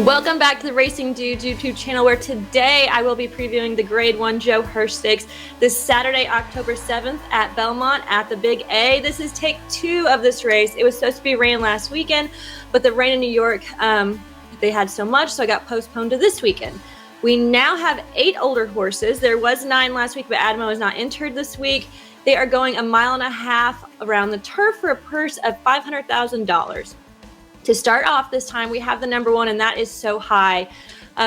Welcome back to the Racing Dudes YouTube channel, where today I will be previewing the Grade 1 Joe Hirsch Stakes this Saturday, October 7th at Belmont at the Big A. This is take 2 of this race. It was supposed to be rain last weekend, but the rain in New York, they had so much, so I got postponed to this weekend. We now have 8 older horses. There was 9 last week, but Adamo is not entered this week. They are going 1.5 miles around the turf for a purse of $500,000. To start off this time, we have the number 1, and that is So High.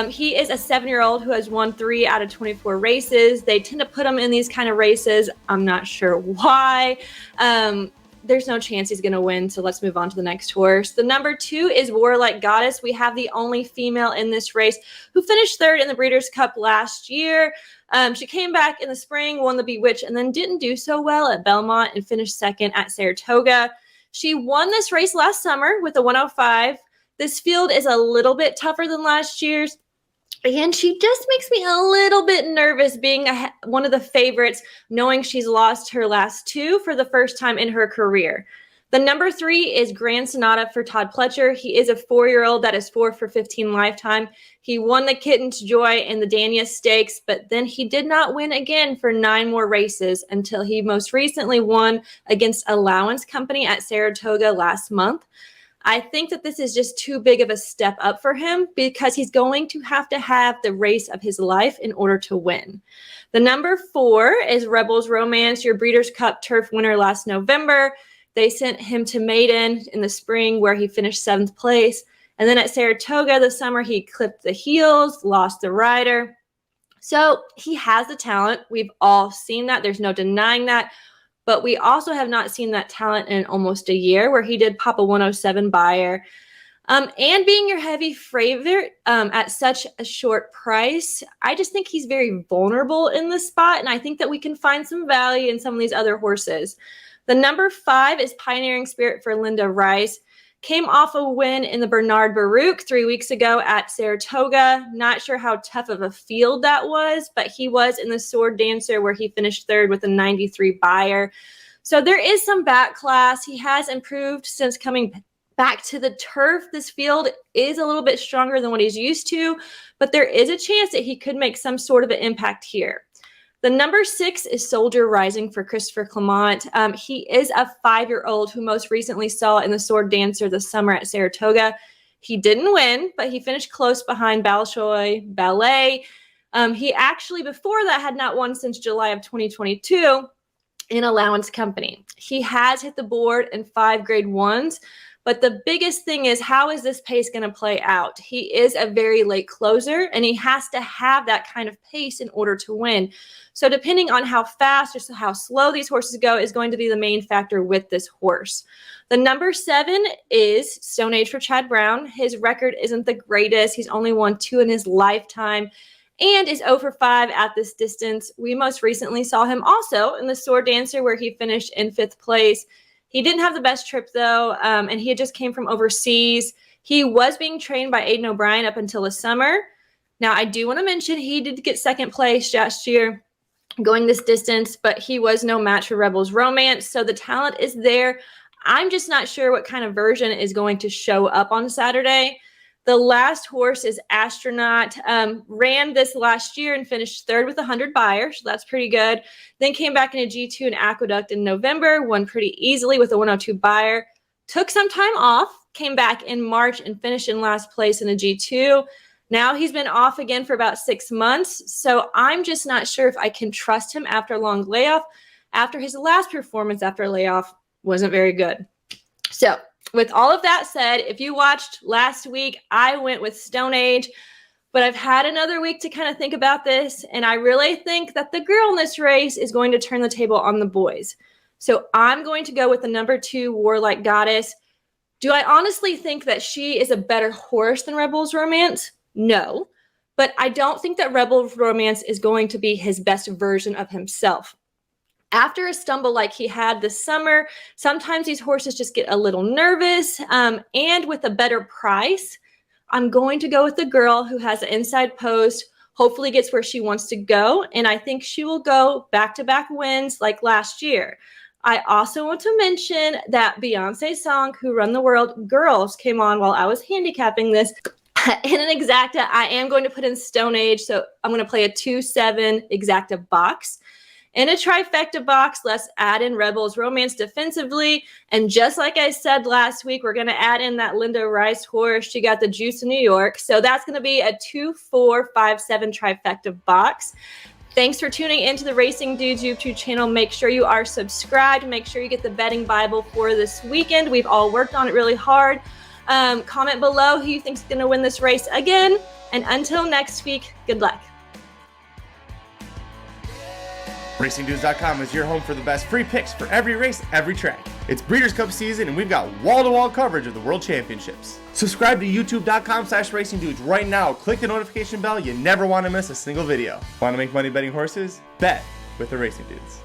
He is a 7-year-old who has won 3 out of 24 races. They tend to put him in these kind of races. I'm not sure why. There's no chance he's going to win, so let's move on to the next horse. The number 2 is Warlike Goddess. We have the only female in this race who finished 3rd in the Breeders' Cup last year. She came back in the spring, won the Bewitch, and then didn't do so well at Belmont and finished 2nd at Saratoga. She won this race last summer with a 105. This field is a little bit tougher than last year's, and she just makes me a little bit nervous being one of the favorites, knowing she's lost her last 2 for the first time in her career. The number 3 is Grand Sonata for Todd Pletcher. He is a 4-year-old that is 4 for 15 lifetime. He won the Kitten's Joy in the Dania Stakes, but then he did not win again for 9 more races until he most recently won against Allowance Company at Saratoga last month. I think that this is just too big of a step up for him because he's going to have the race of his life in order to win. The number 4 is Rebels Romance, your Breeders' Cup Turf winner last November. They sent him to Maiden in the spring where he finished 7th place. And then at Saratoga this summer, he clipped the heels, lost the rider. So he has the talent. We've all seen that. There's no denying that. But we also have not seen that talent in almost a year, where he did pop a 107 buyer. And being your heavy favorite at such a short price, I just think he's very vulnerable in this spot. And I think that we can find some value in some of these other horses. The number 5 is Pioneering Spirit for Linda Rice. Came off a win in the Bernard Baruch 3 weeks ago at Saratoga. Not sure how tough of a field that was, but he was in the Sword Dancer where he finished 3rd with a 93 buyer. So there is some back class. He has improved since coming back to the turf. This field is a little bit stronger than what he's used to, but there is a chance that he could make some sort of an impact here. The number 6 is Soldier Rising for Christopher Clement. He is a 5-year-old who most recently saw in the Sword Dancer this summer at Saratoga. He didn't win, but he finished close behind Bolshoi Ballet. He actually, before that, had not won since July of 2022 in Allowance Company. He has hit the board in 5 Grade 1s, but the biggest thing is, how is this pace going to play out? He is a very late closer, and he has to have that kind of pace in order to win. So depending on how fast or how slow these horses go is going to be the main factor with this horse. The number 7 is Stone Age for Chad Brown. His record isn't the greatest. He's only won 2 in his lifetime and is 0 for 5 at this distance. We most recently saw him also in the Sword Dancer where he finished in 5th place. He didn't have the best trip, though, and he had just came from overseas. He was being trained by Aidan O'Brien up until the summer. Now, I do want to mention he did get 2nd place last year going this distance, but he was no match for Rebels Romance, so the talent is there. I'm just not sure what kind of version is going to show up on Saturday. The last horse is Astronaut. Ran this last year and finished 3rd with 100 buyers. So that's pretty good. Then came back in a G2 and Aqueduct in November. Won pretty easily with a 102 buyer. Took some time off. Came back in March and finished in last place in a G2. Now he's been off again for about 6 months. So I'm just not sure if I can trust him after a long layoff. After his last performance after a layoff wasn't very good. So with all of that said, if you watched last week, I went with Stone Age, but I've had another week to kind of think about this, and I really think that the girl in this race is going to turn the table on the boys. So I'm going to go with the number 2, Warlike Goddess. Do I honestly think that she is a better horse than Rebels Romance? No, but I don't think that Rebels Romance is going to be his best version of himself. After a stumble like he had this summer, sometimes these horses just get a little nervous, and with a better price, I'm going to go with the girl who has an inside post, hopefully gets where she wants to go, and I think she will go back-to-back wins like last year. I also want to mention that Beyonce's song, Who Run the World, Girls, came on while I was handicapping this, In an exacta, I am going to put in Stone Age, so I'm going to play a 2-7 exacta box. In a trifecta box, let's add in Rebels Romance defensively. And just like I said last week, we're going to add in that Linda Rice horse. She got the juice in New York. So that's going to be a 2-4-5-7 trifecta box. Thanks for tuning into the Racing Dudes YouTube channel. Make sure you are subscribed. Make sure you get the betting Bible for this weekend. We've all worked on it really hard. Comment below who you think is going to win this race again. And until next week, good luck. RacingDudes.com is your home for the best free picks for every race, every track. It's Breeders' Cup season and we've got wall-to-wall coverage of the World Championships. Subscribe to YouTube.com/RacingDudes right now. Click the notification bell. You never want to miss a single video. Want to make money betting horses? Bet with the Racing Dudes.